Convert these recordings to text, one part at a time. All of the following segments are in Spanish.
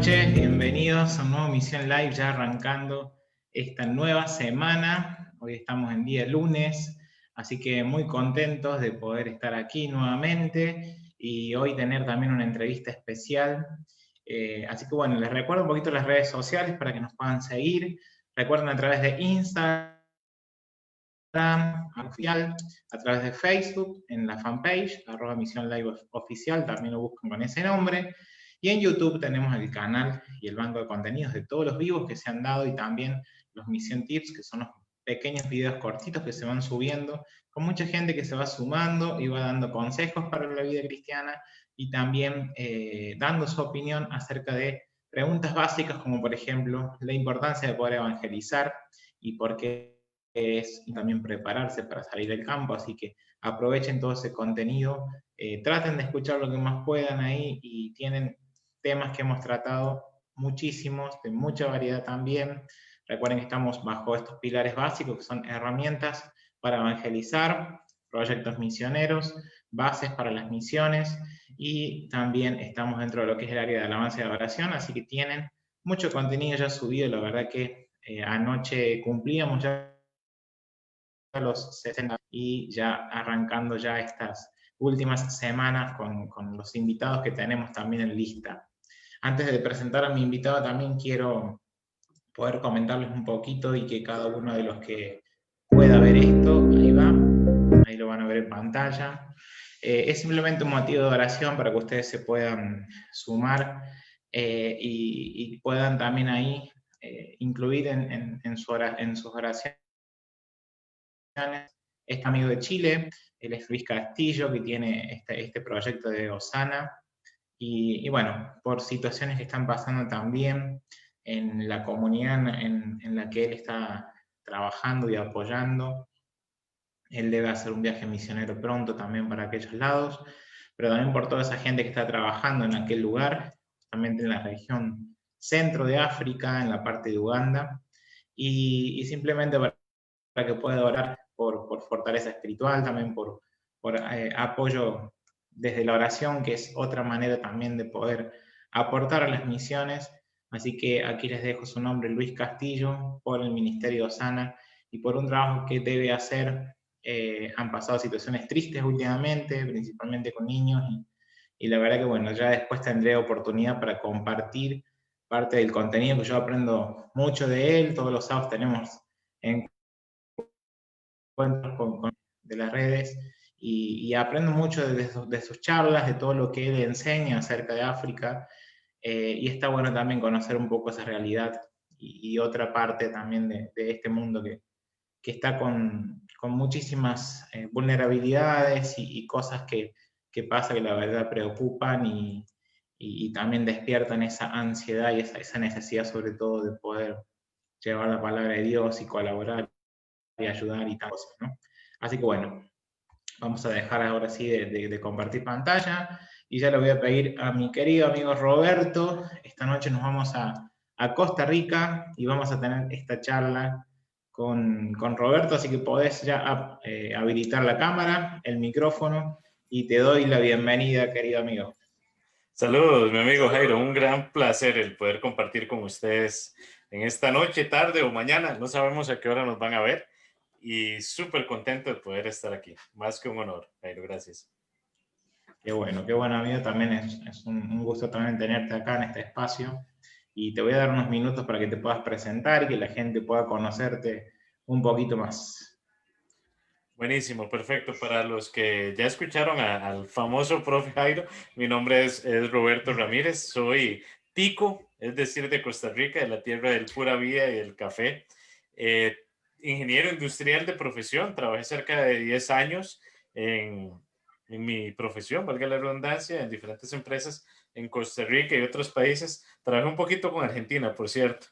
noches, bienvenidos a un nuevo Misión Live, ya arrancando esta nueva semana. Hoy estamos en día lunes, así que muy contentos de poder estar aquí nuevamente y hoy tener también una entrevista especial. Así que bueno, les recuerdo un poquito las redes sociales para que nos puedan seguir. Recuerden a través de Instagram oficial, a través de Facebook, en la fanpage, @Misión Live Oficial, también lo buscan con ese nombre. Y en YouTube tenemos el canal y el banco de contenidos de todos los vivos que se han dado y también los Misión Tips, que son los pequeños videos cortitos que se van subiendo, con mucha gente que se va sumando y va dando consejos para la vida cristiana y también dando su opinión acerca de preguntas básicas como por ejemplo la importancia de poder evangelizar y por qué es también prepararse para salir del campo, así que aprovechen todo ese contenido, traten de escuchar lo que más puedan ahí y tienen temas que hemos tratado muchísimos, de mucha variedad también. Recuerden que estamos bajo estos pilares básicos que son herramientas para evangelizar, proyectos misioneros, bases para las misiones y también estamos dentro de lo que es el área de alabanza y adoración, así que tienen mucho contenido ya subido, la verdad que anoche cumplíamos ya los 60 y ya arrancando ya estas últimas semanas con los invitados que tenemos también en lista. Antes de presentar a mi invitado también quiero poder comentarles un poquito y que cada uno de los que pueda ver esto, ahí va, ahí lo van a ver en pantalla. Es simplemente un motivo de oración para que ustedes se puedan sumar y puedan también ahí incluir en sus oraciones este amigo de Chile, él es Luis Castillo, que tiene este proyecto de Osana, y bueno, por situaciones que están pasando también en la comunidad en la que él está trabajando y apoyando. Él debe hacer un viaje misionero pronto también para aquellos lados, pero también por toda esa gente que está trabajando en aquel lugar, justamente en la región centro de África, en la parte de Uganda, y simplemente para que pueda orar por fortaleza espiritual, también por apoyo desde la oración, que es otra manera también de poder aportar a las misiones. Así que aquí les dejo su nombre, Luis Castillo, por el Ministerio Osana y por un trabajo que debe hacer. Han pasado situaciones tristes últimamente, principalmente con niños, y la verdad que bueno, ya después tendré oportunidad para compartir parte del contenido que yo aprendo mucho de él. Todos los sábados tenemos encuentros de las redes y aprendo mucho de sus charlas, de todo lo que él enseña acerca de África, y está bueno también conocer un poco esa realidad y otra parte también de este mundo que está con muchísimas vulnerabilidades y cosas que pasa que la verdad preocupan y también despiertan esa ansiedad y esa necesidad sobre todo de poder llevar la palabra de Dios y colaborar y ayudar y tal cosas, ¿no? Así que bueno, vamos a dejar ahora sí de compartir pantalla y ya le voy a pedir a mi querido amigo Roberto. Esta noche nos vamos a Costa Rica y vamos a tener esta charla con Roberto, así que podés ya habilitar la cámara, el micrófono y te doy la bienvenida, querido amigo. Saludos, mi amigo Jairo. Un gran placer el poder compartir con ustedes en esta noche, tarde o mañana. No sabemos a qué hora nos van a ver y súper contento de poder estar aquí. Más que un honor, Jairo. Gracias. Qué bueno amigo. También es un gusto también tenerte acá en este espacio. Y te voy a dar unos minutos para que te puedas presentar y que la gente pueda conocerte un poquito más. Buenísimo, perfecto. Para los que ya escucharon al famoso profe Jairo, mi nombre es Roberto Ramírez. Soy tico, es decir, de Costa Rica, de la tierra del pura vida y del café. Eh, Ingeniero industrial de profesión. Trabajé cerca de 10 años en, en mi profesión, valga la redundancia, en diferentes empresas en Costa Rica y otros países. Trabajé un poquito con Argentina, por cierto.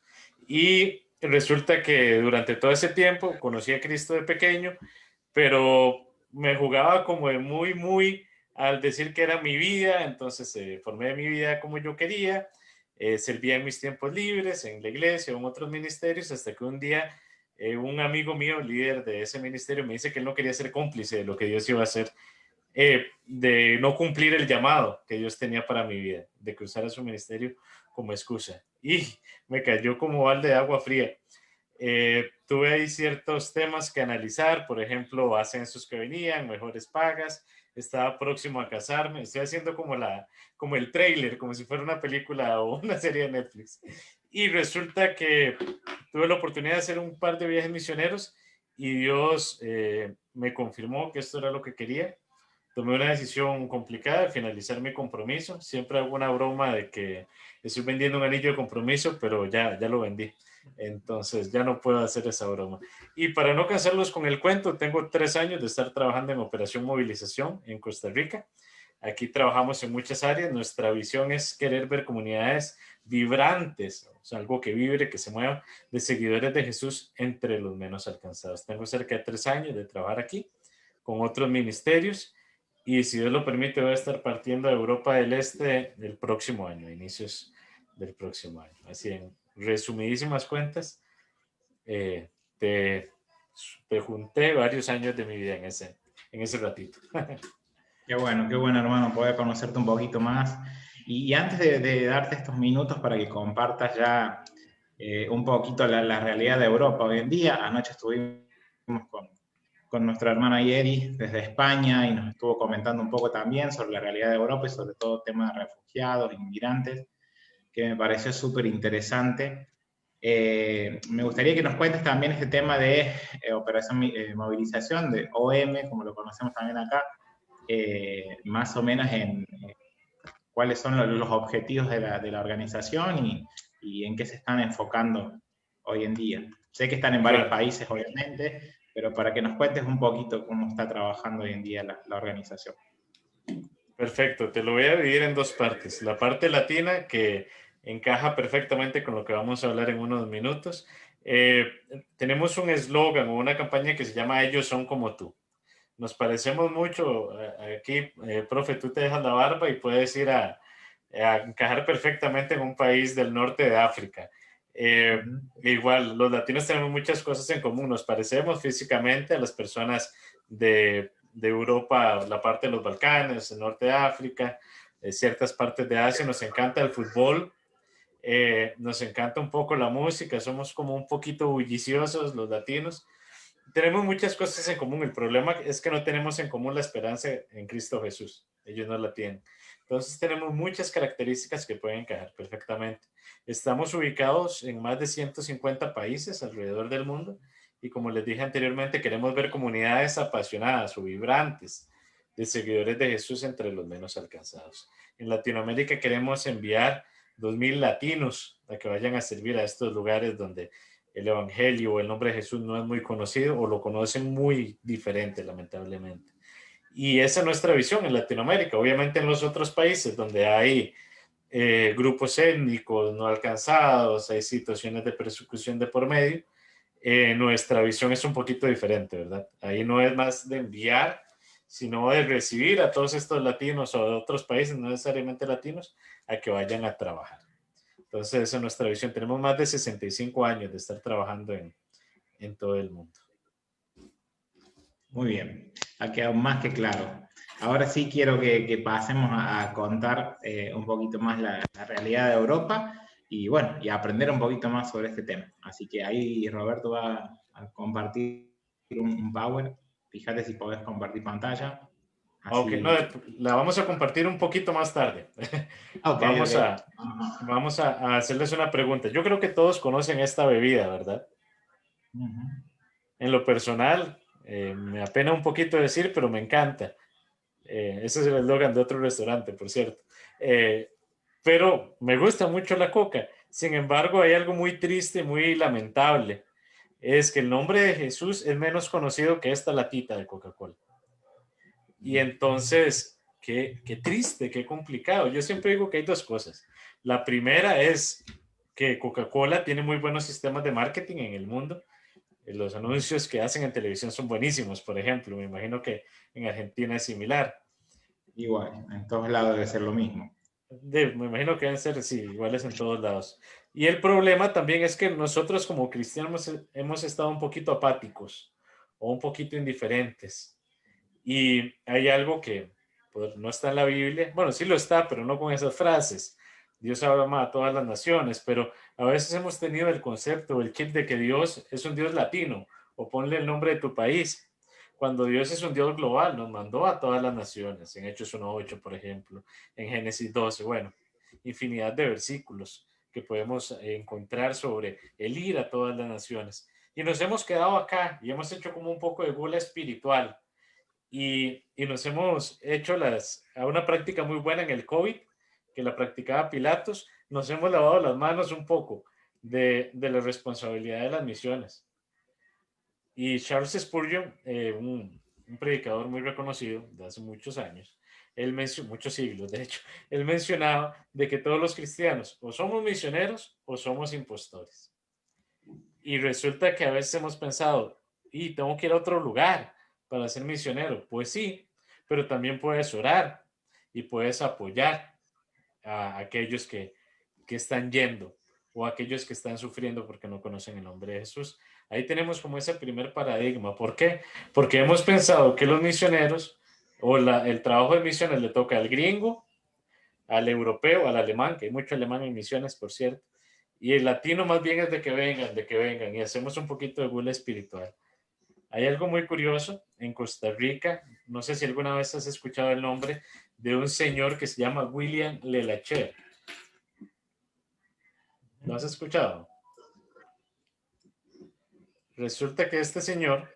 Y resulta que durante todo ese tiempo conocí a Cristo de pequeño, pero me jugaba como de muy al decir que era mi vida. Entonces formé mi vida como yo quería, servía en mis tiempos libres, en la iglesia o en otros ministerios, hasta que un día un amigo mío, líder de ese ministerio, me dice que él no quería ser cómplice de lo que Dios iba a hacer. de no cumplir el llamado que Dios tenía para mi vida, de que usara su ministerio como excusa. Y me cayó como balde de agua fría. Tuve ahí ciertos temas que analizar, por ejemplo, ascensos que venían, mejores pagas, estaba próximo a casarme, estoy haciendo como el tráiler, como si fuera una película o una serie de Netflix. Y resulta que tuve la oportunidad de hacer un par de viajes misioneros y Dios me confirmó que esto era lo que quería. Tomé una decisión complicada de finalizar mi compromiso. Siempre hago una broma de que estoy vendiendo un anillo de compromiso, pero ya lo vendí. Entonces ya no puedo hacer esa broma. Y para no cansarlos con el cuento, tengo 3 años de estar trabajando en Operación Movilización en Costa Rica. Aquí trabajamos en muchas áreas. Nuestra visión es querer ver comunidades vibrantes, o sea, algo que vibre, que se mueva, de seguidores de Jesús entre los menos alcanzados. Tengo cerca de 3 años de trabajar aquí con otros ministerios y si Dios lo permite voy a estar partiendo a Europa del Este el próximo año, inicios del próximo año. Así en resumidísimas cuentas, eh, te, te junté varios años de mi vida en ese ratito. Qué bueno, hermano, poder conocerte un poquito más. Y antes de darte estos minutos para que compartas ya un poquito la realidad de Europa hoy en día, anoche estuvimos con nuestra hermana Yeri desde España y nos estuvo comentando un poco también sobre la realidad de Europa y sobre todo el tema de refugiados, inmigrantes, que me pareció súper interesante. Me gustaría que nos cuentes también este tema de operación movilización, de OM, como lo conocemos también acá, más o menos en cuáles son los objetivos de la organización y en qué se están enfocando hoy en día. Sé que están en varios Claro. países, obviamente, pero para que nos cuentes un poquito cómo está trabajando hoy en día la organización. Perfecto, te lo voy a dividir en 2 partes. La parte latina, que encaja perfectamente con lo que vamos a hablar en unos minutos. Tenemos un eslogan o una campaña que se llama Ellos son como tú. Nos parecemos mucho. Aquí, profe, tú te dejas la barba y puedes ir a encajar perfectamente en un país del norte de África. Igual, los latinos tenemos muchas cosas en común. Nos parecemos físicamente a las personas de Europa, la parte de los Balcanes, el norte de África, ciertas partes de Asia. Nos encanta el fútbol, nos encanta un poco la música, somos como un poquito bulliciosos los latinos. Tenemos muchas cosas en común. El problema es que no tenemos en común la esperanza en Cristo Jesús. Ellos no la tienen. Entonces tenemos muchas características que pueden encajar perfectamente. Estamos ubicados en más de 150 países alrededor del mundo y como les dije anteriormente, queremos ver comunidades apasionadas o vibrantes de seguidores de Jesús entre los menos alcanzados. En Latinoamérica queremos enviar 2,000 latinos a que vayan a servir a estos lugares donde el evangelio o el nombre de Jesús no es muy conocido o lo conocen muy diferente, lamentablemente. Y esa es nuestra visión en Latinoamérica. Obviamente en los otros países donde hay grupos étnicos no alcanzados, hay situaciones de persecución de por medio, nuestra visión es un poquito diferente, ¿verdad? Ahí no es más de enviar, sino de recibir a todos estos latinos o de otros países, no necesariamente latinos, a que vayan a trabajar. Entonces, esa es nuestra visión. Tenemos más de 65 años de estar trabajando en todo el mundo. Muy bien, ha quedado más que claro. Ahora sí quiero que pasemos a contar un poquito más la realidad de Europa y bueno, y aprender un poquito más sobre este tema. Así que ahí Roberto va a compartir un PowerPoint. Fíjate si podés compartir pantalla. Ok, no, Así. la vamos a compartir un poquito más tarde. Ok, Vamos ok. a hacerles una pregunta. Yo creo que todos conocen esta bebida, ¿verdad? En lo personal, me apena un poquito decir, pero me encanta. Ese es el eslogan de otro restaurante, por cierto. Pero me gusta mucho la coca. Sin embargo, hay algo muy triste, muy lamentable. Es que el nombre de Jesús es menos conocido que esta latita de Coca-Cola. Y entonces, qué triste, qué complicado. Yo siempre digo que hay 2 cosas. La primera es que Coca-Cola tiene muy buenos sistemas de marketing en el mundo. Los anuncios que hacen en televisión son buenísimos, por ejemplo. Me imagino que en Argentina es similar. Igual, en todos lados debe ser lo mismo. Me imagino que deben ser, sí, iguales en todos lados. Y el problema también es que nosotros como cristianos hemos estado un poquito apáticos o un poquito indiferentes. Y hay algo que pues, no está en la Biblia. Bueno, sí lo está, pero no con esas frases. Dios ama a todas las naciones, pero a veces hemos tenido el concepto, el chip de que Dios es un Dios latino, o ponle el nombre de tu país, cuando Dios es un Dios global, nos mandó a todas las naciones, en Hechos 1:8, por ejemplo, en Génesis 12, bueno, infinidad de versículos que podemos encontrar sobre el ir a todas las naciones. Y nos hemos quedado acá y hemos hecho como un poco de gula espiritual y nos hemos hecho a una práctica muy buena en el COVID, que la practicaba Pilatos, nos hemos lavado las manos un poco de la responsabilidad de las misiones. Y Charles Spurgeon, un predicador muy reconocido de hace muchos años, muchos siglos de hecho, él mencionaba de que todos los cristianos o somos misioneros o somos impostores. Y resulta que a veces hemos pensado, y tengo que ir a otro lugar para ser misionero. Pues sí, pero también puedes orar y puedes apoyar a aquellos que están yendo o a aquellos que están sufriendo porque no conocen el nombre de Jesús. Ahí tenemos como ese primer paradigma. ¿Por qué? Porque hemos pensado que los misioneros o el trabajo de misiones le toca al gringo, al europeo, al alemán, que hay mucho alemán en misiones, por cierto, y el latino más bien es de que vengan, y hacemos un poquito de gula espiritual. Hay algo muy curioso en Costa Rica, no sé si alguna vez has escuchado el nombre de un señor que se llama William Lelacher. ¿Lo has escuchado? Resulta que este señor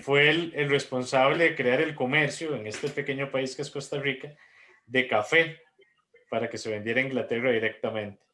fue el responsable de crear el comercio en este pequeño país que es Costa Rica de café para que se vendiera a Inglaterra directamente.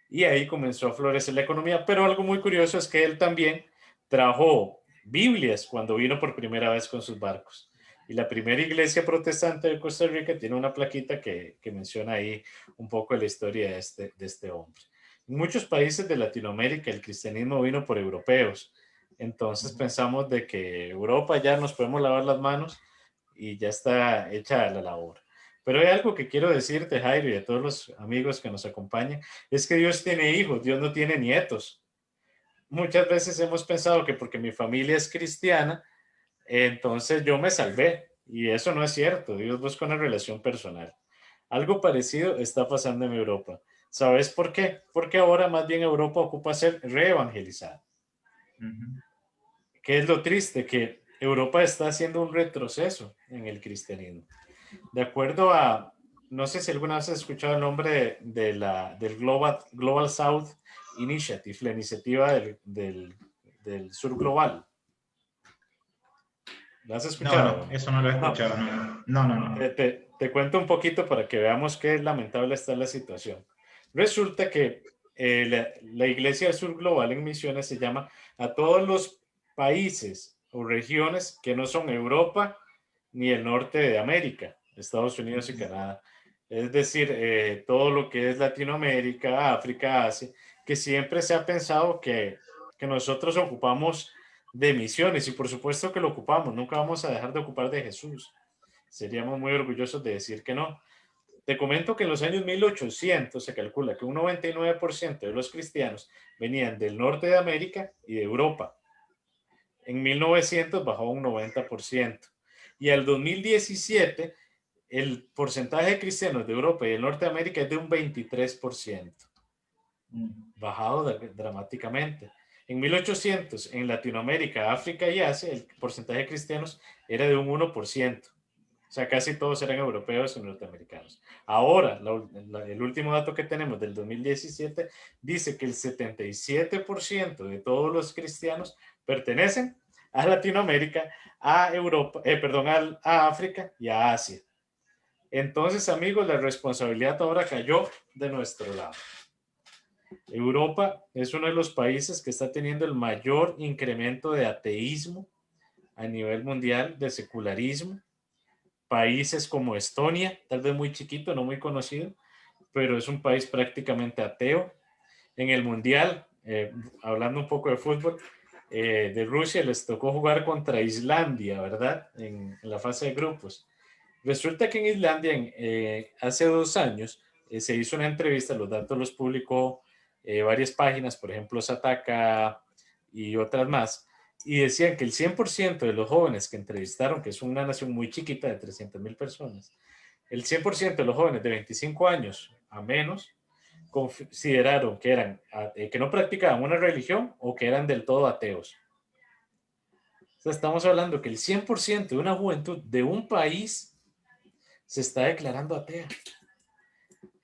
Y ahí comenzó a florecer la economía. Pero algo muy curioso es que él también trajo Biblias cuando vino por primera vez con sus barcos. Y la primera iglesia protestante de Costa Rica tiene una plaquita que menciona ahí un poco la historia de este hombre. En muchos países de Latinoamérica el cristianismo vino por europeos. Entonces pensamos de que Europa ya nos podemos lavar las manos y ya está hecha la labor. Pero hay algo que quiero decirte, Jairo, y a todos los amigos que nos acompañan, es que Dios tiene hijos, Dios no tiene nietos. Muchas veces hemos pensado que porque mi familia es cristiana, entonces yo me salvé. Y eso no es cierto. Dios busca una relación personal. Algo parecido está pasando en Europa. ¿Sabes por qué? Porque ahora más bien Europa ocupa ser reevangelizada. ¿Qué es lo triste? Que Europa está haciendo un retroceso en el cristianismo. De acuerdo a, no sé si alguna vez has escuchado el nombre del Global South Initiative, la iniciativa del sur global. ¿Lo has escuchado? No, eso no lo he escuchado. No. Te cuento un poquito para que veamos qué lamentable está la situación. Resulta que la Iglesia del Sur Global en Misiones se llama a todos los países o regiones que no son Europa ni el norte de América, Estados Unidos y Canadá. Es decir, todo lo que es Latinoamérica, África, Asia, que siempre se ha pensado que nosotros ocupamos de misiones y por supuesto que lo ocupamos, nunca vamos a dejar de ocupar de Jesús. Seríamos muy orgullosos de decir que no. Te comento que en los años 1800 se calcula que un 99% de los cristianos venían del norte de América y de Europa. En 1900 bajó a un 90%. Y al 2017 el porcentaje de cristianos de Europa y del norte de América es de un 23%. Bajado dramáticamente. En 1800, en Latinoamérica, África y Asia, el porcentaje de cristianos era de un 1%. O sea, casi todos eran europeos y norteamericanos. Ahora, el último dato que tenemos del 2017 dice que el 77% de todos los cristianos pertenecen a Latinoamérica, a Europa, a África y a Asia. Entonces, amigos, la responsabilidad ahora cayó de nuestro lado. Europa es uno de los países que está teniendo el mayor incremento de ateísmo a nivel mundial, de secularismo. Países como Estonia, tal vez muy chiquito, no muy conocido, pero es un país prácticamente ateo. En el Mundial, hablando un poco de fútbol, de Rusia les tocó jugar contra Islandia, ¿verdad? En la fase de grupos. Resulta que en Islandia, hace 2 años, se hizo una entrevista, los datos los publicó varias páginas, por ejemplo, Sataka y otras más, y decían que el 100% de los jóvenes que entrevistaron, que es una nación muy chiquita de 300,000 personas, el 100% de los jóvenes de 25 años a menos consideraron que que no practicaban una religión o que eran del todo ateos. O sea, estamos hablando que el 100% de una juventud de un país se está declarando atea.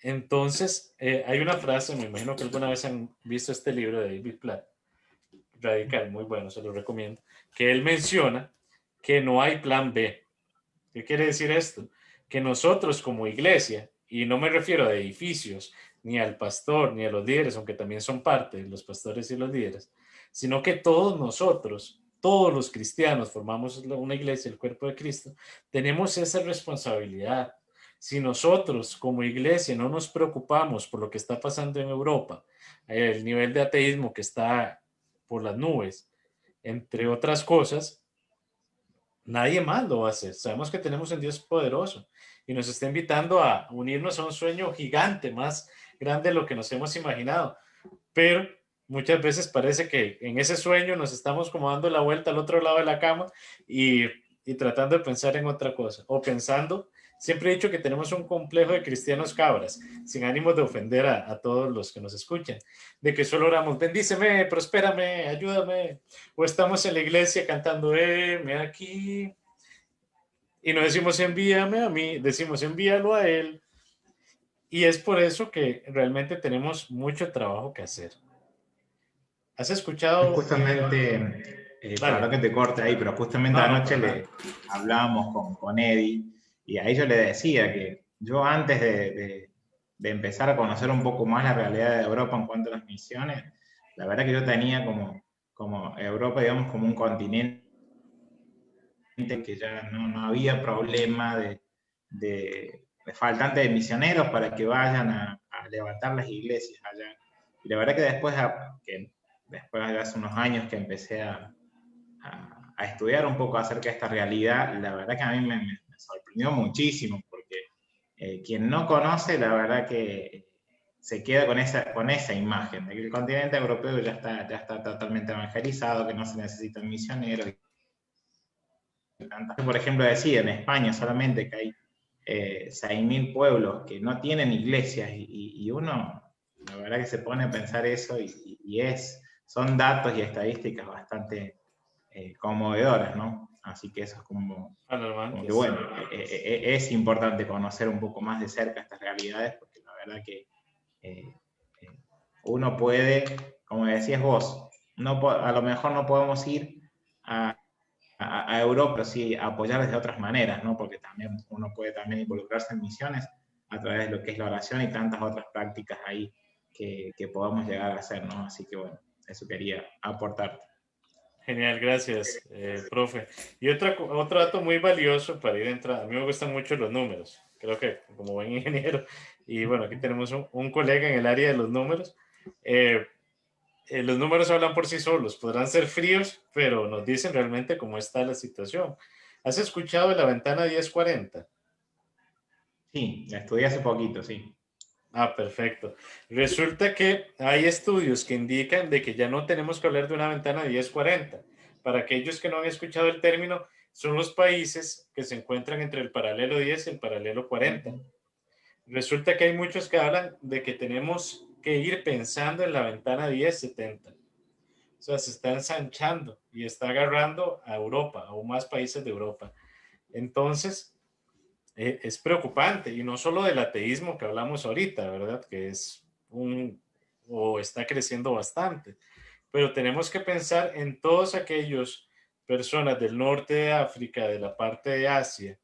Entonces, hay una frase, me imagino que alguna vez han visto este libro de David Platt, Radical, muy bueno, se lo recomiendo, que él menciona que no hay plan B. ¿Qué quiere decir esto? Que nosotros como iglesia, y no me refiero a edificios, ni al pastor, ni a los líderes, aunque también son parte de los pastores y los líderes, sino que todos nosotros, todos los cristianos, formamos una iglesia, el cuerpo de Cristo, tenemos esa responsabilidad. Si nosotros como iglesia no nos preocupamos por lo que está pasando en Europa, el nivel de ateísmo que está por las nubes, entre otras cosas, nadie más lo va a hacer. Sabemos que tenemos un Dios poderoso y nos está invitando a unirnos a un sueño gigante, más grande de lo que nos hemos imaginado. Pero muchas veces parece que en ese sueño nos estamos como dando la vuelta al otro lado de la cama y tratando de pensar en otra cosa. O pensando, siempre he dicho que tenemos un complejo de cristianos cabras, sin ánimos de ofender a todos los que nos escuchan, de que solo oramos, bendíceme, prospérame, ayúdame. O estamos en la iglesia cantando, me aquí. Y no decimos envíame a mí, decimos envíalo a él. Y es por eso que realmente tenemos mucho trabajo que hacer. ¿Has escuchado? Justamente, Dale. perdón que te corte ahí, pero justamente No, anoche para nada. le hablábamos con Eddie y ahí yo le decía que yo antes de empezar a conocer un poco más la realidad de Europa en cuanto a las misiones, la verdad que yo tenía como Europa, digamos, como un continente que ya no había problema de faltante de misioneros para que vayan a levantar las iglesias allá. Y la verdad que después de hace unos años que empecé a estudiar un poco acerca de esta realidad, la verdad que a mí me sorprendió muchísimo, porque quien no conoce, la verdad que se queda con esa imagen, de que el continente europeo ya está totalmente evangelizado, que no se necesitan misioneros. Por ejemplo, decía en España solamente que hay 6.000 pueblos que no tienen iglesias y uno, la verdad que se pone a pensar eso son datos y estadísticas bastante conmovedoras, ¿no? Así que eso es como que Alarmantes. bueno, es importante conocer un poco más de cerca estas realidades porque la verdad que eh, eh, uno puede, como decías vos, a lo mejor no podemos ir a Europa, pero sí apoyar de otras maneras, ¿no? Porque también uno puede también involucrarse en misiones a través de lo que es la oración y tantas otras prácticas ahí que podamos llegar a hacer, ¿no? Así que bueno, eso quería aportarte. Genial, gracias, profe. Y otro dato muy valioso para ir entrando. A mí me gustan mucho los números. Creo que como buen ingeniero, y bueno, aquí tenemos un colega en el área de los números. Los números hablan por sí solos. Podrán ser fríos, pero nos dicen realmente cómo está la situación. ¿Has escuchado de la ventana 1040? Sí, la estudié hace poquito, sí. Ah, perfecto. Resulta que hay estudios que indican de que ya no tenemos que hablar de una ventana de 1040. Para aquellos que no han escuchado el término, son los países que se encuentran entre el paralelo 10 y el paralelo 40. Resulta que hay muchos que hablan de que tenemos que ir pensando en la ventana 1070. O sea, se está ensanchando y está agarrando a Europa, aún más países de Europa. Entonces, es preocupante, y no solo del ateísmo que hablamos ahorita, ¿verdad? Que es o está creciendo bastante, pero tenemos que pensar en todos aquellos personas del norte de África, de la parte de Asia,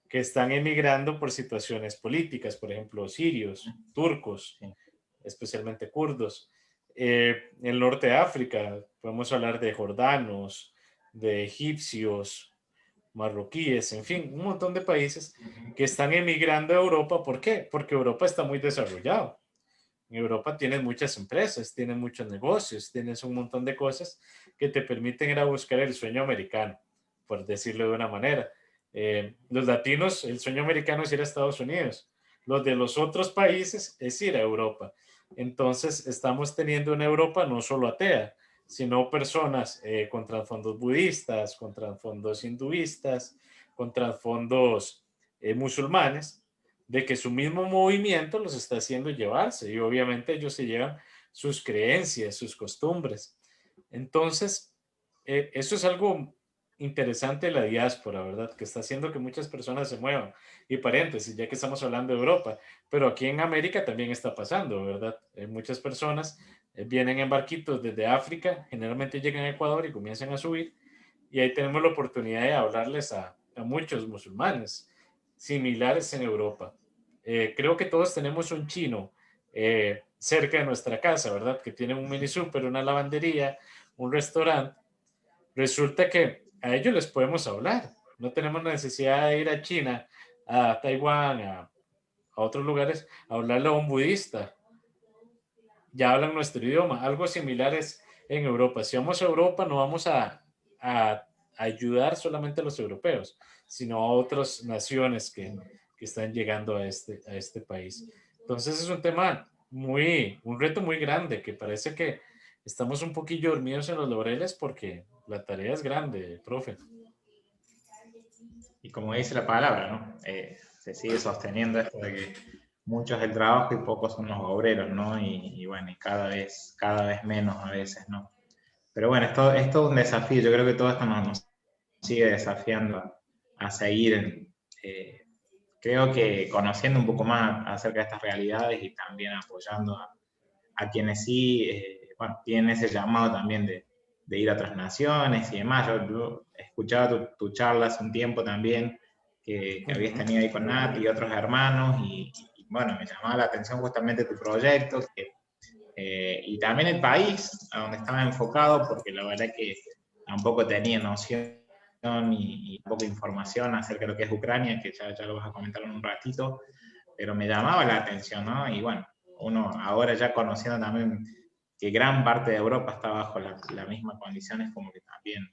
que están emigrando por situaciones políticas, por ejemplo, sirios, turcos, Sí. especialmente kurdos. El norte de África, podemos hablar de jordanos, de egipcios, marroquíes, en fin, un montón de países que están emigrando a Europa. ¿Por qué? Porque Europa está muy desarrollado. En Europa tienes muchas empresas, tienes muchos negocios, tienes un montón de cosas que te permiten ir a buscar el sueño americano, por decirlo de una manera. Los latinos, el sueño americano es ir a Estados Unidos. Los de los otros países es ir a Europa. Entonces, estamos teniendo una Europa no solo atea, sino personas con trasfondos budistas, con trasfondos hinduistas, con trasfondos musulmanes, de que su mismo movimiento los está haciendo llevarse y obviamente ellos se llevan sus creencias, sus costumbres. Entonces, eso es algo interesante de la diáspora, ¿verdad? Que está haciendo que muchas personas se muevan. Y paréntesis, ya que estamos hablando de Europa, pero aquí en América también está pasando, ¿verdad? Muchas personas vienen en barquitos desde África, generalmente llegan a Ecuador y comienzan a subir, y ahí tenemos la oportunidad de hablarles a muchos musulmanes similares en Europa. Creo que todos tenemos un chino cerca de nuestra casa, ¿verdad? Que tiene un mini súper, una lavandería, un restaurante. Resulta que a ellos les podemos hablar. No tenemos necesidad de ir a China, a Taiwán, a otros lugares, a hablarle a un budista. Ya hablan nuestro idioma. Algo similar es en Europa. Si vamos a Europa, no vamos a ayudar solamente a los europeos, sino a otras naciones que están llegando a este país. Entonces es un tema un reto muy grande, que parece que estamos un poquillo dormidos en los laureles porque la tarea es grande, profe. Y como dice la palabra, ¿no? Se sigue sosteniendo esto de que mucho es el trabajo y pocos son los obreros, ¿no? Y bueno, y cada vez menos a veces, ¿no? Pero bueno, esto es todo un desafío. Yo creo que todo esto nos sigue desafiando a seguir, creo que conociendo un poco más acerca de estas realidades y también apoyando a quienes sí, bueno, tienen ese llamado también de ir a otras naciones y demás. Yo escuchaba tu charla hace un tiempo también que habías tenido ahí con Nat y otros hermanos y bueno, me llamaba la atención justamente tu proyecto y también el país a donde estaba enfocado, porque la verdad que tampoco tenía noción y poca información acerca de lo que es Ucrania, que ya lo vas a comentar en un ratito, pero me llamaba la atención, ¿no? Y bueno, uno ahora ya conociendo también que gran parte de Europa está bajo las mismas condiciones, como que también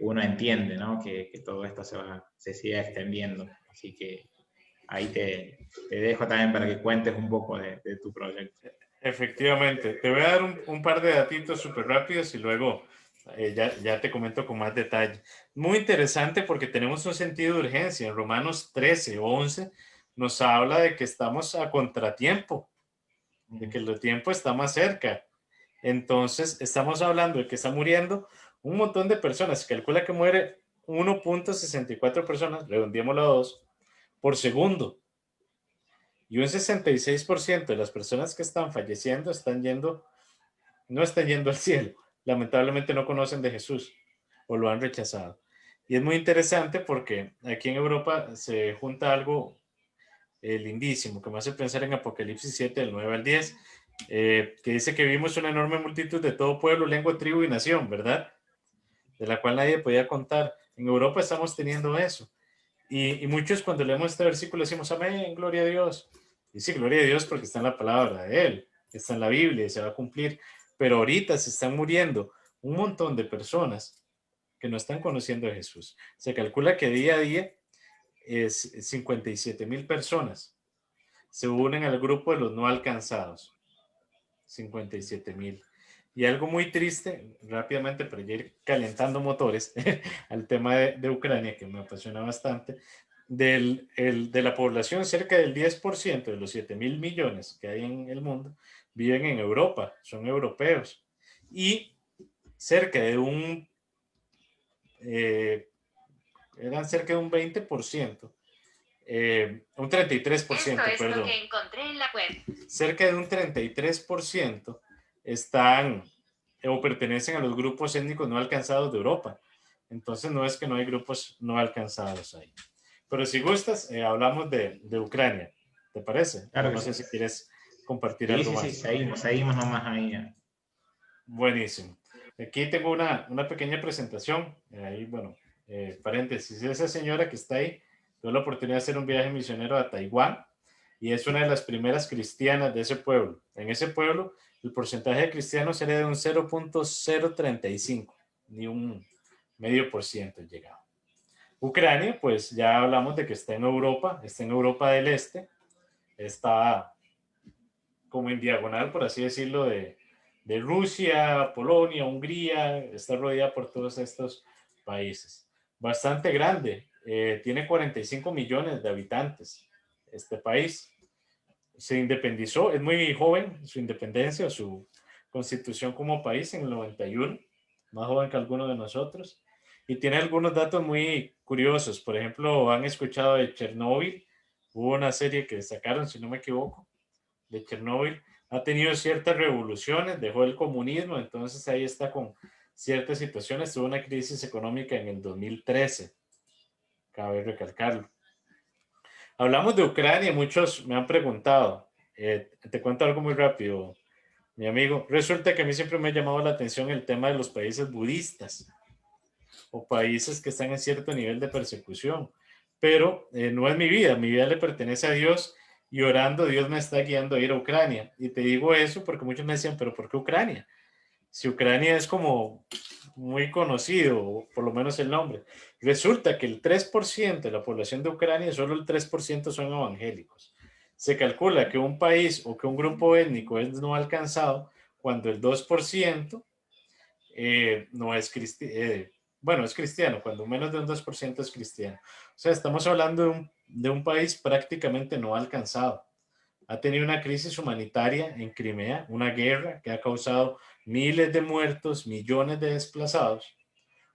uno entiende, ¿no? Que todo esto se sigue extendiendo. Así que ahí te dejo también para que cuentes un poco de tu proyecto. Efectivamente, te voy a dar un par de datitos súper rápidos y luego ya te comento con más detalle. Muy interesante porque tenemos un sentido de urgencia. En Romanos 13:11 nos habla de que estamos a contratiempo, de que el tiempo está más cerca. Entonces, estamos hablando de que está muriendo un montón de personas. Se calcula que muere 1.64 personas, redondeémoslo a 2, por segundo. Y un 66% de las personas que están falleciendo no están yendo al cielo. Lamentablemente no conocen de Jesús o lo han rechazado. Y es muy interesante porque aquí en Europa se junta algo lindísimo que me hace pensar en Apocalipsis 7, del 9 al 10, que dice que vimos una enorme multitud de todo pueblo, lengua, tribu y nación, ¿verdad? De la cual nadie podía contar. En Europa estamos teniendo eso. Y muchos cuando leemos este versículo decimos, amén, gloria a Dios. Y sí, gloria a Dios porque está en la palabra de Él, está en la Biblia y se va a cumplir. Pero ahorita se están muriendo un montón de personas que no están conociendo a Jesús. Se calcula que día a día es 57,000 personas se unen al grupo de los no alcanzados. 57,000. Y algo muy triste, rápidamente para ir calentando motores al tema de Ucrania, que me apasiona bastante, de la población, cerca del 10% de los 7,000 millones que hay en el mundo, viven en Europa, son europeos. Y cerca de eran cerca de un 20%, un 33%, Esto es perdón. lo que encontré en la web. Cerca de un 33% están o pertenecen a los grupos étnicos no alcanzados de Europa. Entonces no es que no hay grupos no alcanzados ahí. Pero si gustas, hablamos de Ucrania. ¿Te parece? Claro O que no sé sí. si quieres compartir Sí, algo sí, sí, más. seguimos nomás ahí. Buenísimo. Aquí tengo una pequeña presentación. Ahí, bueno, paréntesis. Esa señora que está ahí tuvo la oportunidad de hacer un viaje misionero a Taiwán y es una de las primeras cristianas de ese pueblo. En ese pueblo, el porcentaje de cristianos era de un 0.035, ni un medio por ciento llegado. Ucrania, pues ya hablamos de que está en Europa del Este, está como en diagonal, por así decirlo, de Rusia, Polonia, Hungría, está rodeada por todos estos países. Bastante grande, tiene 45 millones de habitantes este país. Se independizó, es muy joven su independencia, su constitución como país en el 91, más joven que alguno de nosotros, y tiene algunos datos muy curiosos. Por ejemplo, han escuchado de Chernóbil, hubo una serie que sacaron, si no me equivoco, de Chernóbil. Ha tenido ciertas revoluciones, dejó el comunismo, entonces ahí está con ciertas situaciones. Tuvo una crisis económica en el 2013, cabe recalcarlo. Hablamos de Ucrania, muchos me han preguntado. Te cuento algo muy rápido, mi amigo. Resulta que a mí siempre me ha llamado la atención el tema de los países budistas o países que están en cierto nivel de persecución, pero no es mi vida le pertenece a Dios y orando Dios me está guiando a ir a Ucrania. Y te digo eso porque muchos me decían, pero ¿por qué Ucrania? Si Ucrania es como muy conocido, por lo menos el nombre. Resulta que el 3% de la población de Ucrania, solo el 3% son evangélicos. Se calcula que un país o que un grupo étnico es no alcanzado cuando el 2% no es cristiano. Bueno, es cristiano, cuando menos de un 2% es cristiano. O sea, estamos hablando de un país prácticamente no alcanzado. Ha tenido una crisis humanitaria en Crimea, una guerra que ha causado miles de muertos, millones de desplazados.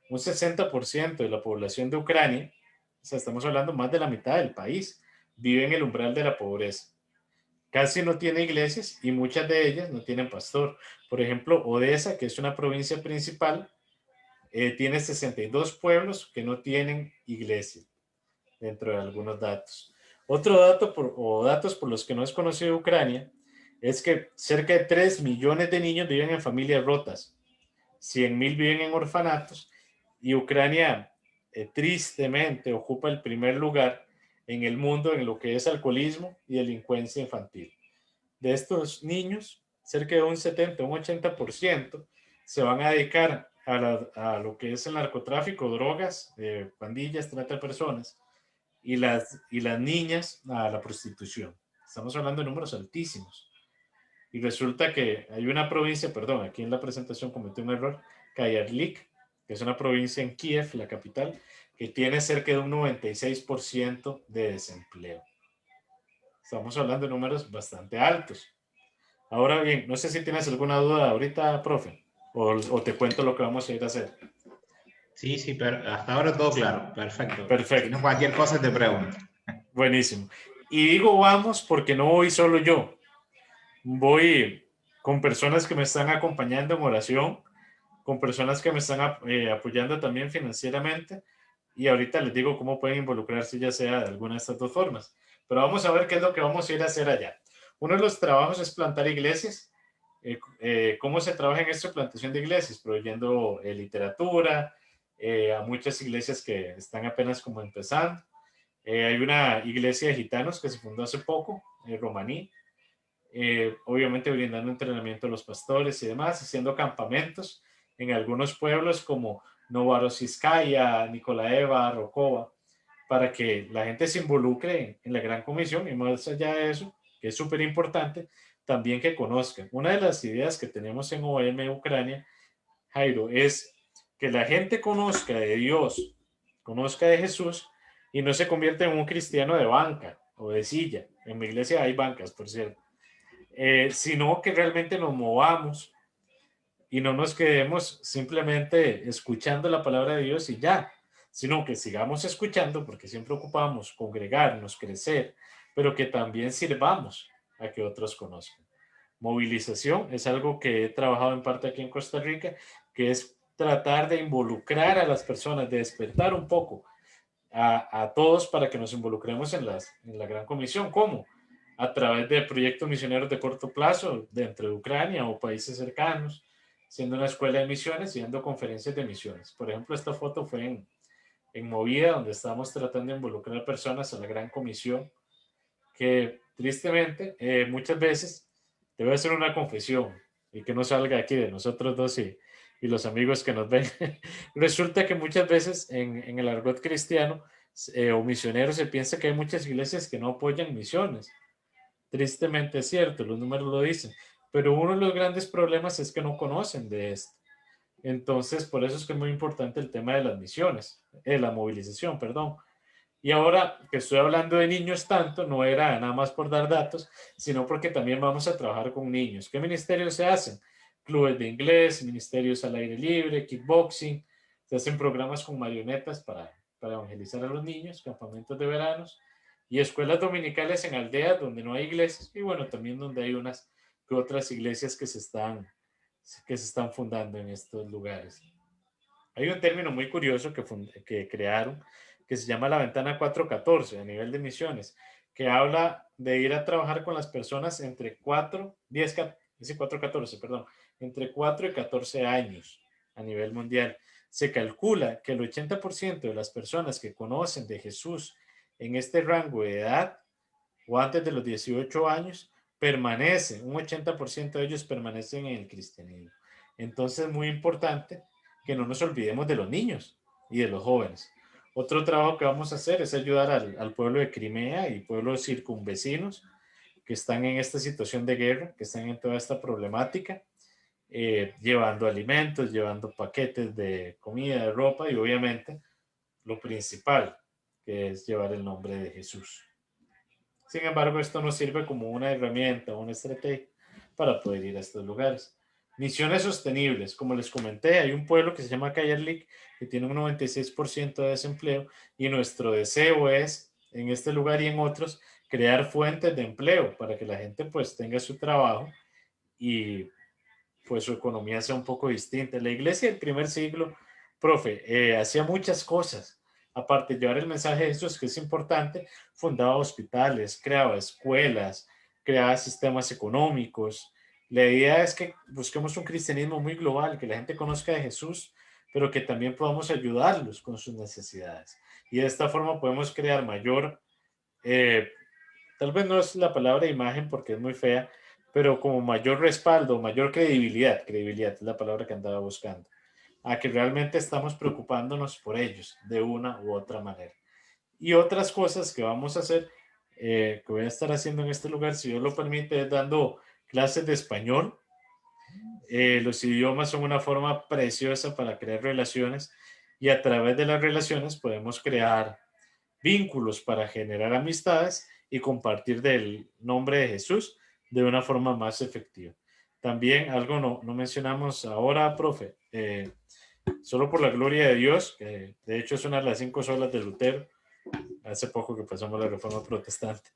Un 60% de la población de Ucrania, o sea, estamos hablando más de la mitad del país, vive en el umbral de la pobreza. Casi no tiene iglesias y muchas de ellas no tienen pastor. Por ejemplo, Odessa, que es una provincia principal, tiene 62 pueblos que no tienen iglesia, dentro de algunos datos. Otro dato o datos por los que no es conocido Ucrania es que cerca de 3 millones de niños viven en familias rotas, 100.000 viven en orfanatos y Ucrania tristemente ocupa el primer lugar en el mundo en lo que es alcoholismo y delincuencia infantil. De estos niños, cerca de un 70, un 80% se van a dedicar a lo que es el narcotráfico, drogas, pandillas, trata de personas, y las niñas a la prostitución. Estamos hablando de números altísimos. Y resulta que hay una provincia, perdón, aquí en la presentación cometí un error, Kayarlik, que es una provincia en Kiev, la capital, que tiene cerca de un 96% de desempleo. Estamos hablando de números bastante altos. Ahora bien, no sé si tienes alguna duda ahorita, profe, o te cuento lo que vamos a ir a hacer. Sí, sí, pero hasta ahora todo claro, perfecto. Si Perfecto, no, cualquier cosa te pregunto. buenísimo. Y digo vamos porque no voy solo yo, voy con personas que me están acompañando en oración, con personas que me están apoyando también financieramente, y ahorita les digo cómo pueden involucrarse ya sea de alguna de estas dos formas. Pero vamos a ver qué es lo que vamos a ir a hacer allá. Uno de los trabajos es plantar iglesias. ¿Cómo se trabaja en esta plantación de iglesias? Proveyendo literatura a muchas iglesias que están apenas como empezando. Hay una iglesia de gitanos que se fundó hace poco, romaní, obviamente brindando entrenamiento a los pastores y demás, haciendo campamentos en algunos pueblos como Novorossiyskaya, Nikolaeva, Rokova, para que la gente se involucre en la gran comisión y más allá de eso, que es súper importante, también que conozcan. Una de las ideas que tenemos en OM Ucrania, Jairo, es que la gente conozca de Dios, conozca de Jesús y no se convierta en un cristiano de banca o de silla. En mi iglesia hay bancas, por cierto. Sino que realmente nos movamos y no nos quedemos simplemente escuchando la palabra de Dios y ya, sino que sigamos escuchando porque siempre ocupamos congregarnos, crecer, pero que también sirvamos a que otros conozcan. Movilización es algo que he trabajado en parte aquí en Costa Rica, que es tratar de involucrar a las personas, de despertar un poco a todos para que nos involucremos en la gran comisión. ¿Cómo? A través de proyectos misioneros de corto plazo dentro de Ucrania o países cercanos, siendo una escuela de misiones y dando conferencias de misiones. Por ejemplo, esta foto fue en Movida, donde estamos tratando de involucrar personas a la gran comisión, que tristemente muchas veces, te voy a hacer una confesión y que no salga aquí de nosotros dos y los amigos que nos ven. Resulta que muchas veces en el argot cristiano o misionero se piensa que hay muchas iglesias que no apoyan misiones. Tristemente es cierto, los números lo dicen, pero uno de los grandes problemas es que no conocen de esto. Entonces, por eso es que es muy importante el tema de las misiones, la movilización, perdón. Y ahora que estoy hablando de niños tanto, no era nada más por dar datos, sino porque también vamos a trabajar con niños. ¿Qué ministerios se hacen? Clubes de inglés, ministerios al aire libre, kickboxing, se hacen programas con marionetas para evangelizar a los niños, campamentos de veranos y escuelas dominicales en aldeas donde no hay iglesias y bueno, también donde hay unas que otras iglesias que se están fundando en estos lugares. Hay un término muy curioso que crearon que se llama la ventana 414 a nivel de misiones, que habla de ir a trabajar con las personas entre 414, perdón, entre 4 y 14 años a nivel mundial. Se calcula que el 80% de las personas que conocen de Jesús en este rango de edad o antes de los 18 años permanecen, un 80% de ellos permanecen en el cristianismo. Entonces es muy importante que no nos olvidemos de los niños y de los jóvenes. Otro trabajo que vamos a hacer es ayudar al pueblo de Crimea y pueblos circunvecinos que están en esta situación de guerra, que están en toda esta problemática, llevando alimentos, llevando paquetes de comida, de ropa y obviamente lo principal, que es llevar el nombre de Jesús. Sin embargo, esto nos sirve como una herramienta, una estrategia para poder ir a estos lugares. Misiones sostenibles, como les comenté, hay un pueblo que se llama Cayarlic que tiene un 96% de desempleo y nuestro deseo es, en este lugar y en otros, crear fuentes de empleo para que la gente pues tenga su trabajo y pues su economía sea un poco distinta. La iglesia del primer siglo, profe, hacía muchas cosas. Aparte de llevar el mensaje de Jesús, que es importante, fundaba hospitales, creaba escuelas, creaba sistemas económicos. La idea es que busquemos un cristianismo muy global, que la gente conozca de Jesús, pero que también podamos ayudarlos con sus necesidades. Y de esta forma podemos crear mayor, tal vez no es la palabra imagen porque es muy fea, pero como mayor respaldo, mayor credibilidad, credibilidad es la palabra que andaba buscando, a que realmente estamos preocupándonos por ellos de una u otra manera. Y otras cosas que vamos a hacer, que voy a estar haciendo en este lugar, si Dios lo permite, es dando clases de español. Los idiomas son una forma preciosa para crear relaciones y a través de las relaciones podemos crear vínculos para generar amistades y compartir del nombre de Jesús de una forma más efectiva. También algo no mencionamos ahora, profe, solo por la gloria de Dios, que de hecho es una de las 5 solas de Lutero, hace poco que pasamos la Reforma Protestante.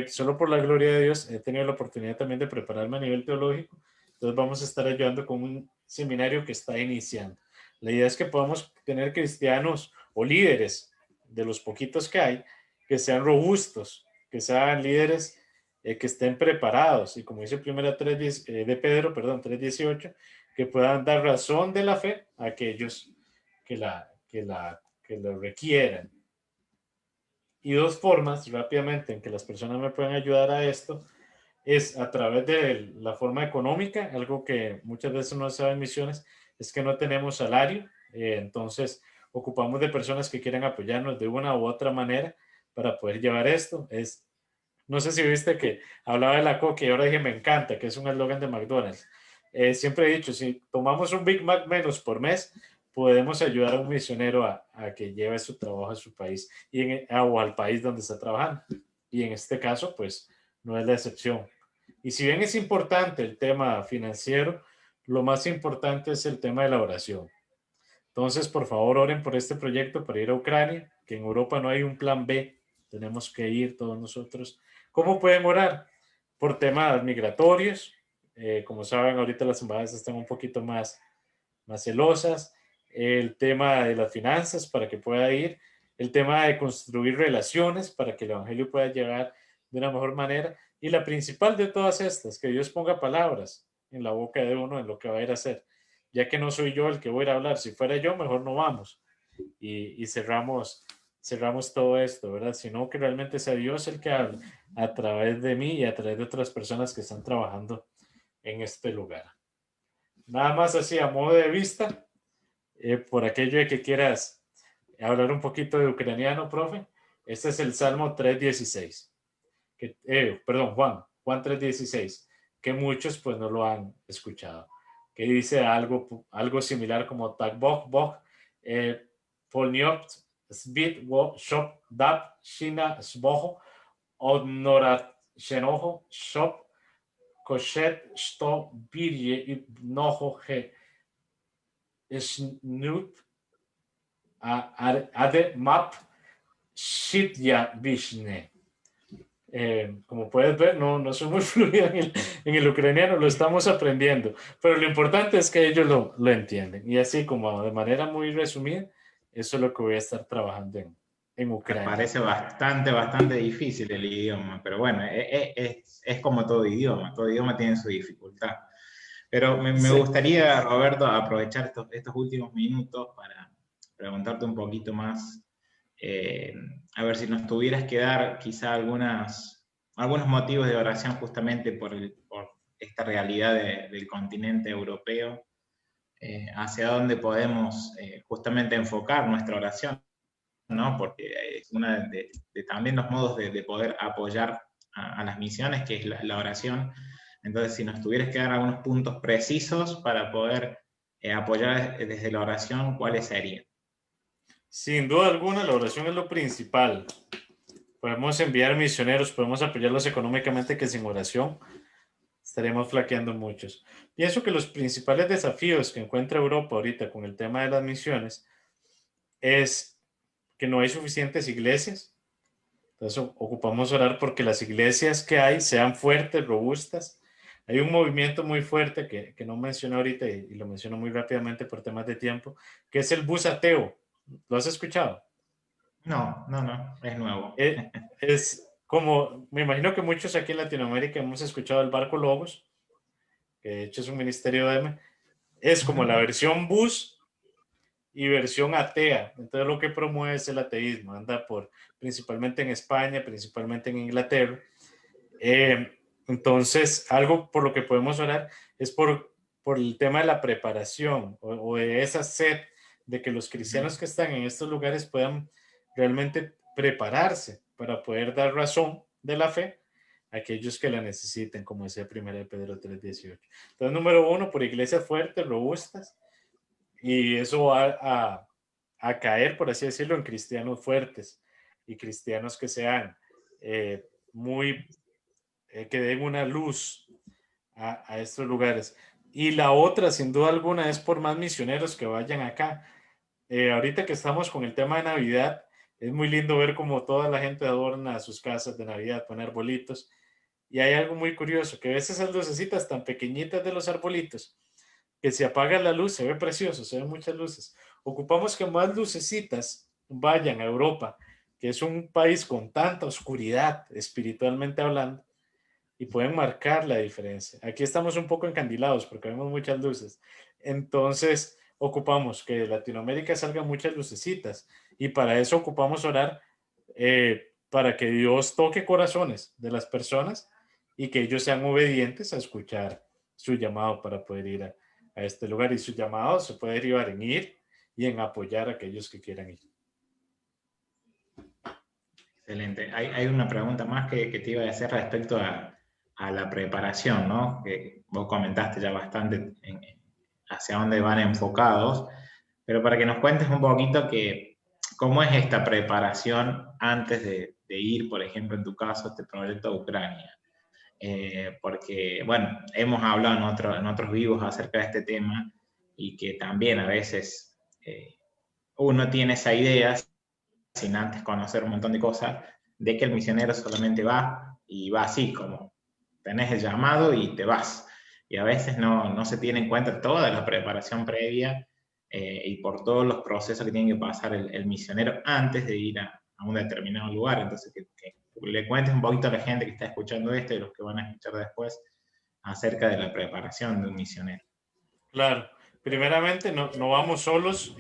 Solo por la gloria de Dios he tenido la oportunidad también de prepararme a nivel teológico, entonces vamos a estar ayudando con un seminario que está iniciando. La idea es que podamos tener cristianos o líderes de los poquitos que hay, que sean robustos, que sean líderes que estén preparados y como dice primera 3, de Pedro, perdón, 3:18, que puedan dar razón de la fe a aquellos que lo requieran. Y dos formas rápidamente en que las personas me pueden ayudar a esto es a través de la forma económica, algo que muchas veces no se sabe en misiones, es que no tenemos salario, entonces ocupamos de personas que quieren apoyarnos de una u otra manera para poder llevar esto. No sé si viste que hablaba de la Coca y ahora dije me encanta, que es un eslogan de McDonald's. Siempre he dicho, si tomamos un Big Mac menos por mes, podemos ayudar a un misionero a que lleve su trabajo a su país o al país donde está trabajando. Y en este caso, pues no es la excepción. Y si bien es importante el tema financiero, lo más importante es el tema de la oración. Entonces, por favor, oren por este proyecto para ir a Ucrania, que en Europa no hay un plan B, tenemos que ir todos nosotros. ¿Cómo pueden orar? Por temas migratorios. Como saben, ahorita las embajadas están un poquito más celosas. El tema de las finanzas para que pueda ir. El tema de construir relaciones para que el evangelio pueda llegar de una mejor manera. Y la principal de todas estas, que Dios ponga palabras en la boca de uno en lo que va a ir a hacer. Ya que no soy yo el que voy a ir a hablar. Si fuera yo, mejor no vamos. Y cerramos todo esto, ¿verdad? Sino que realmente sea Dios el que hable a través de mí y a través de otras personas que están trabajando en este lugar. Nada más así a modo de vista, por aquello de que quieras hablar un poquito de ucraniano, profe, este es el Salmo 3:16. Perdón, Juan 3:16, que muchos pues no lo han escuchado, que dice algo similar como "Tak bok bok, polniot sbit wo shop dap shina sboho odnorat shenoho shop koshet sto birje i noho he snut ade map shitya bishne". Como puedes ver, no soy muy fluido en el ucraniano, lo estamos aprendiendo, pero lo importante es que ellos lo entienden. Y así como de manera muy resumida, eso es lo que voy a estar trabajando en Ucrania. Parece bastante difícil el idioma, pero bueno, es como todo idioma tiene su dificultad. Pero me Sí. gustaría, Roberto, aprovechar estos últimos minutos para preguntarte un poquito más, a ver si nos tuvieras que dar quizá algunos motivos de oración justamente por esta realidad del continente europeo, hacia dónde podemos justamente enfocar nuestra oración, ¿no? Porque es uno de también los modos de poder apoyar a las misiones, que es la oración. Entonces, si nos tuvieras que dar algunos puntos precisos para poder apoyar desde la oración, ¿cuáles serían? Sin duda alguna, la oración es lo principal. Podemos enviar misioneros, podemos apoyarlos económicamente, que sin oración estaremos flaqueando muchos. Pienso que los principales desafíos que encuentra Europa ahorita con el tema de las misiones es que no hay suficientes iglesias. Entonces ocupamos orar porque las iglesias que hay sean fuertes, robustas. Hay un movimiento muy fuerte que no mencioné ahorita y lo menciono muy rápidamente por temas de tiempo, que es el bus ateo. ¿Lo has escuchado? No, es nuevo. Es como, me imagino que muchos aquí en Latinoamérica hemos escuchado el Barco Logos, que de hecho es un ministerio de M. Es como la versión bus y versión atea. Entonces lo que promueve es el ateísmo. Anda principalmente en España, principalmente en Inglaterra. Entonces, algo por lo que podemos orar es por el tema de la preparación o de esa sed de que los cristianos que están en estos lugares puedan realmente prepararse para poder dar razón de la fe a aquellos que la necesiten, como decía 1 Pedro 3:18. Entonces, número uno, por iglesias fuertes, robustas, y eso va a caer, por así decirlo, en cristianos fuertes y cristianos que sean muy que den una luz a estos lugares. Y la otra, sin duda alguna, es por más misioneros que vayan acá. Ahorita que estamos con el tema de Navidad, es muy lindo ver cómo toda la gente adorna sus casas de Navidad, poner arbolitos. Y hay algo muy curioso, que a veces esas lucecitas tan pequeñitas de los arbolitos, que si apaga la luz, se ve precioso, se ven muchas luces. Ocupamos que más lucecitas vayan a Europa, que es un país con tanta oscuridad, espiritualmente hablando, y pueden marcar la diferencia. Aquí estamos un poco encandilados porque vemos muchas luces. Entonces, ocupamos que de Latinoamérica salgan muchas lucecitas y para eso ocupamos orar para que Dios toque corazones de las personas y que ellos sean obedientes a escuchar su llamado para poder ir a este lugar. Y su llamado se puede derivar en ir y en apoyar a aquellos que quieran ir. Excelente. Hay una pregunta más que te iba a hacer respecto a la preparación, ¿no? Que vos comentaste ya bastante hacia dónde van enfocados, pero para que nos cuentes un poquito cómo es esta preparación antes de ir, por ejemplo, en tu caso, a este proyecto a Ucrania. Porque, bueno, hemos hablado en otros vivos acerca de este tema y que también a veces uno tiene esa idea sin antes conocer un montón de cosas, de que el misionero solamente va y va así, como tenés el llamado y te vas. Y a veces no se tiene en cuenta toda la preparación previa y por todos los procesos que tiene que pasar el misionero antes de ir a un determinado lugar. Entonces, que le cuentes un poquito a la gente que está escuchando esto y los que van a escuchar después acerca de la preparación de un misionero. Claro, primeramente no vamos solos.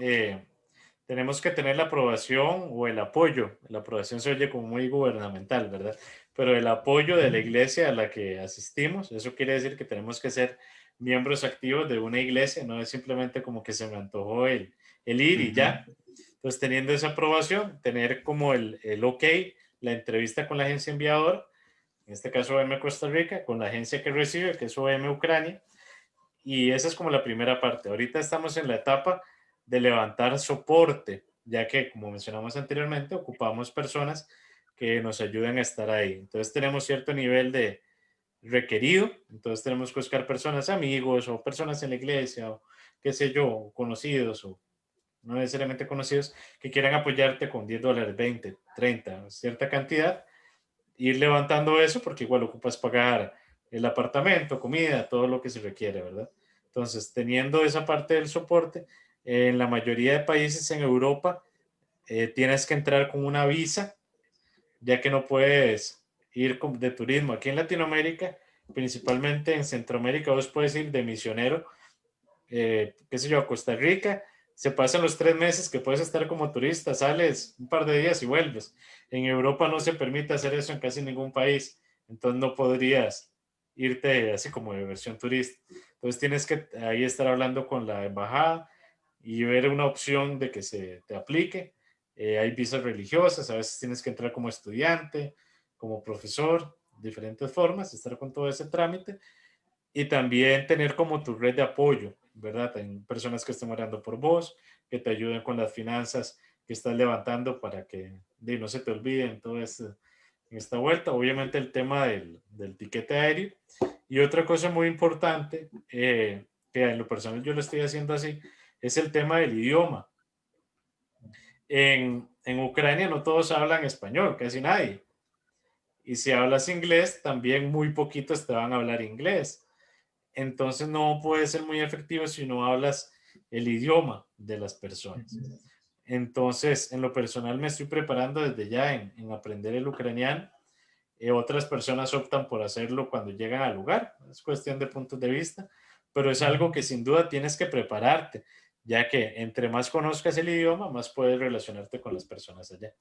Tenemos que tener la aprobación o el apoyo. La aprobación se oye como muy gubernamental, ¿verdad? Pero el apoyo de la iglesia a la que asistimos, eso quiere decir que tenemos que ser miembros activos de una iglesia, no es simplemente como que se me antojó el ir y ya. Entonces, teniendo esa aprobación, tener como el OK, la entrevista con la agencia enviadora, en este caso OM Costa Rica, con la agencia que recibe, que es OM Ucrania, y esa es como la primera parte. Ahorita estamos en la etapa de levantar soporte, ya que, como mencionamos anteriormente, ocupamos personas que nos ayuden a estar ahí. Entonces tenemos cierto nivel de requerido, entonces tenemos que buscar personas, amigos o personas en la iglesia o qué sé yo, conocidos o no necesariamente conocidos, que quieran apoyarte con $10, 20, 30, cierta cantidad, ir levantando eso porque igual ocupas pagar el apartamento, comida, todo lo que se requiere, ¿verdad? Entonces, teniendo esa parte del soporte, en la mayoría de países en Europa tienes que entrar con una visa, ya que no puedes ir de turismo. Aquí en Latinoamérica, principalmente en Centroamérica, vos puedes ir de misionero, qué sé yo, a Costa Rica, se pasan los 3 meses que puedes estar como turista, sales un par de días y vuelves. En Europa no se permite hacer eso en casi ningún país, entonces no podrías irte así como de versión turista. Entonces tienes que ahí estar hablando con la embajada y ver una opción de que se te aplique. Hay visas religiosas, a veces tienes que entrar como estudiante, como profesor, diferentes formas, estar con todo ese trámite y también tener como tu red de apoyo, ¿verdad? En personas que estén orando por vos, que te ayuden con las finanzas que estás levantando para que no se te olviden todo esto en esta vuelta. Obviamente el tema del tiquete aéreo. Y otra cosa muy importante, que en lo personal yo lo estoy haciendo así, es el tema del idioma. En Ucrania no todos hablan español, casi nadie. Y si hablas inglés, también muy poquitos te van a hablar inglés. Entonces no puede ser muy efectivo si no hablas el idioma de las personas. Entonces, en lo personal me estoy preparando desde ya en aprender el ucraniano. Otras personas optan por hacerlo cuando llegan al lugar. Es cuestión de puntos de vista, pero es algo que sin duda tienes que prepararte, ya que entre más conozcas el idioma, más puedes relacionarte con las personas allá.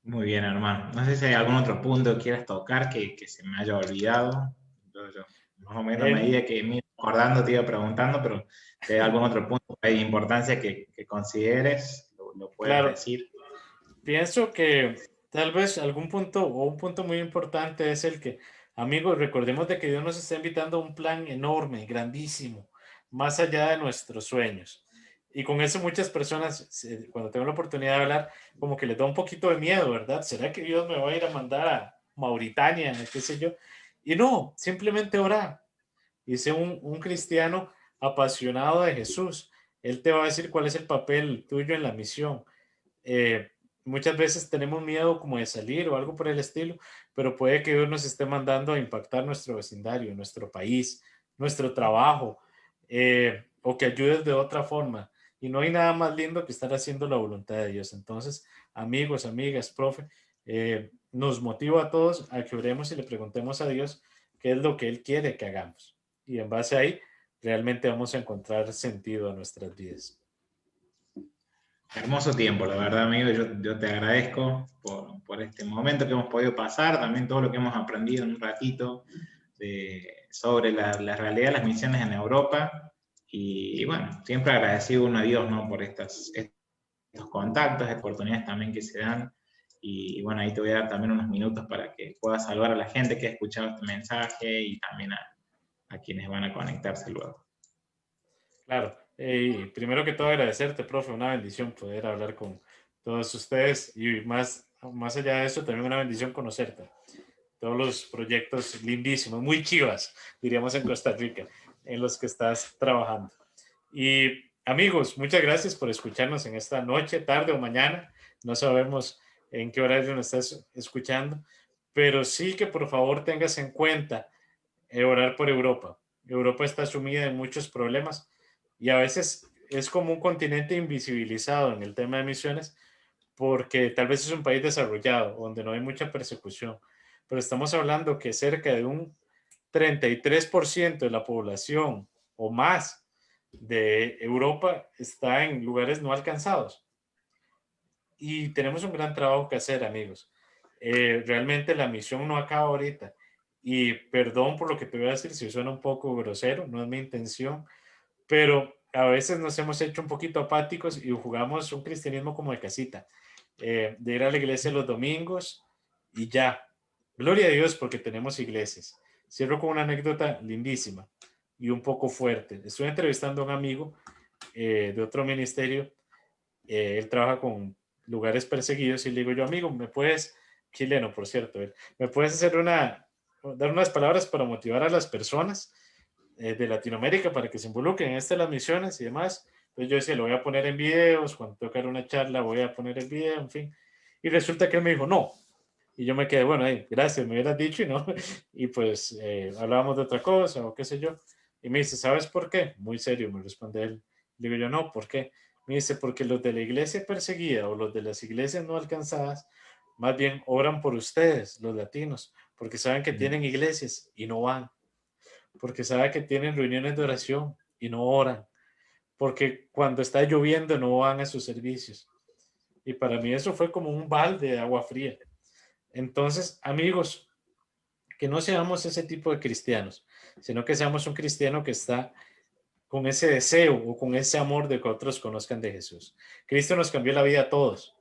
Muy bien, hermano. No sé si hay algún otro punto que quieras tocar que se me haya olvidado. Más o menos a En, medida que me iba acordando te iba preguntando, pero si hay algún otro punto de importancia que consideres, lo puedes claro, decir. pienso que tal vez algún punto o un punto muy importante es el que, amigos, recordemos de que Dios nos está invitando a un plan enorme, grandísimo, más allá de nuestros sueños. Y con eso muchas personas, cuando tengo la oportunidad de hablar, como que les da un poquito de miedo, ¿verdad? ¿Será que Dios me va a ir a mandar a Mauritania, qué sé yo? Y no, simplemente orar y sé un cristiano apasionado de Jesús. Él te va a decir cuál es el papel tuyo en la misión. eh, Muchas veces tenemos miedo como de salir o algo por el estilo, pero puede que Dios nos esté mandando a impactar nuestro vecindario, nuestro país, nuestro trabajo, o que ayudes de otra forma. Y no hay nada más lindo que estar haciendo la voluntad de Dios. Entonces, amigos, amigas, profe, nos motiva a todos a que oremos y le preguntemos a Dios qué es lo que Él quiere que hagamos. Y en base a ahí, realmente vamos a encontrar sentido a nuestras vidas. Hermoso tiempo, la verdad, amigo. Yo te agradezco por este momento que hemos podido pasar, también todo lo que hemos aprendido en un ratito sobre la realidad de las misiones en Europa. Y bueno, siempre agradecido uno a Dios, ¿no? Por estos contactos, oportunidades también que se dan. Y bueno, ahí te voy a dar también unos minutos para que puedas saludar a la gente que ha escuchado este mensaje y también a quienes van a conectarse luego. Claro, y primero que todo agradecerte, profe, una bendición poder hablar con todos ustedes y más allá de eso, también una bendición conocerte. Todos los proyectos lindísimos, muy chivas, diríamos en Costa Rica, en los que estás trabajando. Y amigos, muchas gracias por escucharnos en esta noche, tarde o mañana. No sabemos en qué horario nos estás escuchando, pero sí que por favor tengas en cuenta orar por Europa. Europa está sumida en muchos problemas y a veces es como un continente invisibilizado en el tema de misiones porque tal vez es un país desarrollado donde no hay mucha persecución, pero estamos hablando que cerca de un 33% de la población o más de Europa está en lugares no alcanzados y tenemos un gran trabajo que hacer, amigos. Realmente la misión no acaba ahorita. Y perdón por lo que te voy a decir si suena un poco grosero, no es mi intención, pero a veces nos hemos hecho un poquito apáticos y jugamos un cristianismo como de casita, de ir a la iglesia los domingos y ya. Gloria a Dios porque tenemos iglesias. Cierro con una anécdota lindísima y un poco fuerte. Estoy entrevistando a un amigo de otro ministerio. Él trabaja con lugares perseguidos y le digo yo, amigo, ¿me puedes, chileno por cierto, ¿me puedes dar unas palabras para motivar a las personas de Latinoamérica para que se involucren en estas las misiones y demás? Entonces yo decía, lo voy a poner en videos, cuando tocar una charla voy a poner el video, en fin. Y resulta que él me dijo, no. Y yo me quedé, bueno, gracias, me hubieras dicho y no. Y pues hablábamos de otra cosa o qué sé yo. Y me dice, ¿sabes por qué? Muy serio, me responde él. Digo yo, no, ¿por qué? Me dice, porque los de la iglesia perseguida o los de las iglesias no alcanzadas, más bien oran por ustedes, los latinos, porque saben que tienen iglesias y no van, porque saben que tienen reuniones de oración y no oran, porque cuando está lloviendo no van a sus servicios. Y para mí eso fue como un balde de agua fría. Entonces, amigos, que no seamos ese tipo de cristianos, sino que seamos un cristiano que está con ese deseo o con ese amor de que otros conozcan de Jesús. Cristo nos cambió la vida a todos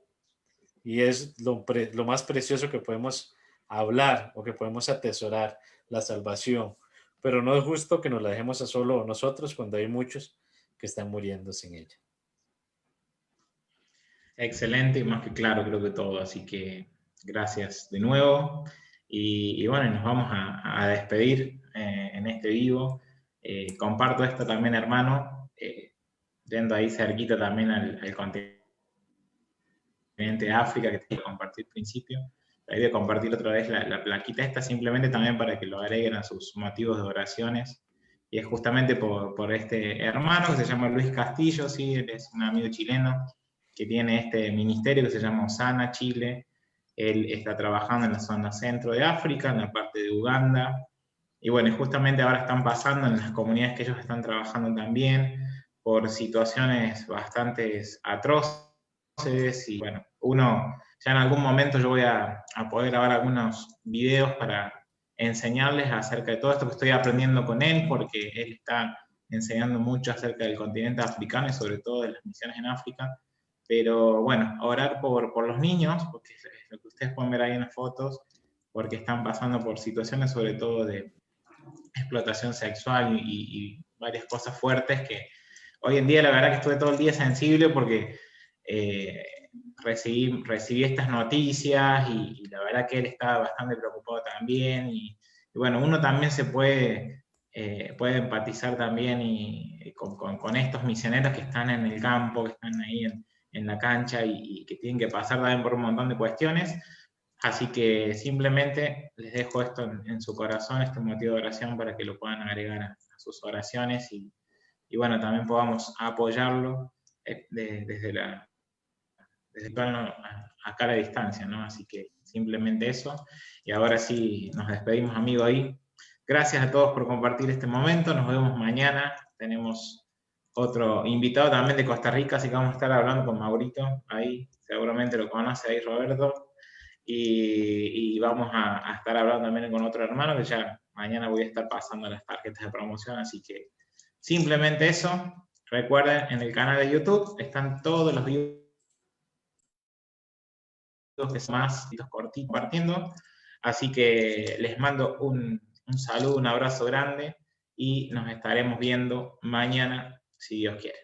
y es lo más precioso que podemos hablar o que podemos atesorar, la salvación. Pero no es justo que nos la dejemos a solo nosotros cuando hay muchos que están muriendo sin ella. Excelente y más que claro creo que todo, así que gracias de nuevo y bueno, nos vamos a despedir en este vivo. Comparto esto también, hermano, yendo ahí cerquita también al continente de África que te compartí al principio. La idea de compartir otra vez la plaquita esta simplemente también para que lo agreguen a sus motivos de oraciones. Y es justamente por este hermano que se llama Luis Castillo, sí, él es un amigo chileno que tiene este ministerio que se llama Osana Chile. Él está trabajando en la zona centro de África, en la parte de Uganda. Y bueno, justamente ahora están pasando en las comunidades que ellos están trabajando también por situaciones bastante atroces. Y bueno, ya en algún momento yo voy a poder grabar algunos videos para enseñarles acerca de todo esto que estoy aprendiendo con él, porque él está enseñando mucho acerca del continente africano y sobre todo de las misiones en África. Pero bueno, orar por los niños, porque es lo que ustedes pueden ver ahí en las fotos, porque están pasando por situaciones sobre todo de explotación sexual y varias cosas fuertes que hoy en día la verdad que estuve todo el día sensible porque recibí estas noticias y la verdad que él estaba bastante preocupado también y bueno, uno también se puede empatizar también con estos misioneros que están en el campo, que están ahí en la cancha y que tienen que pasar también por un montón de cuestiones. Así que simplemente les dejo esto en su corazón, este motivo de oración para que lo puedan agregar a sus oraciones y bueno, también podamos apoyarlo desde el plano acá a la distancia, ¿no? Así que simplemente eso. Y ahora sí, nos despedimos, amigo, ahí. Gracias a todos por compartir este momento. Nos vemos mañana. Tenemos otro invitado también de Costa Rica, así que vamos a estar hablando con Maurito. Ahí seguramente lo conoce ahí Roberto. Y vamos a estar hablando también con otro hermano que ya mañana voy a estar pasando las tarjetas de promoción, así que simplemente eso. Recuerden, en el canal de YouTube están todos los videos que son más cortitos partiendo, así que les mando un saludo, un abrazo grande y nos estaremos viendo mañana si Dios quiere.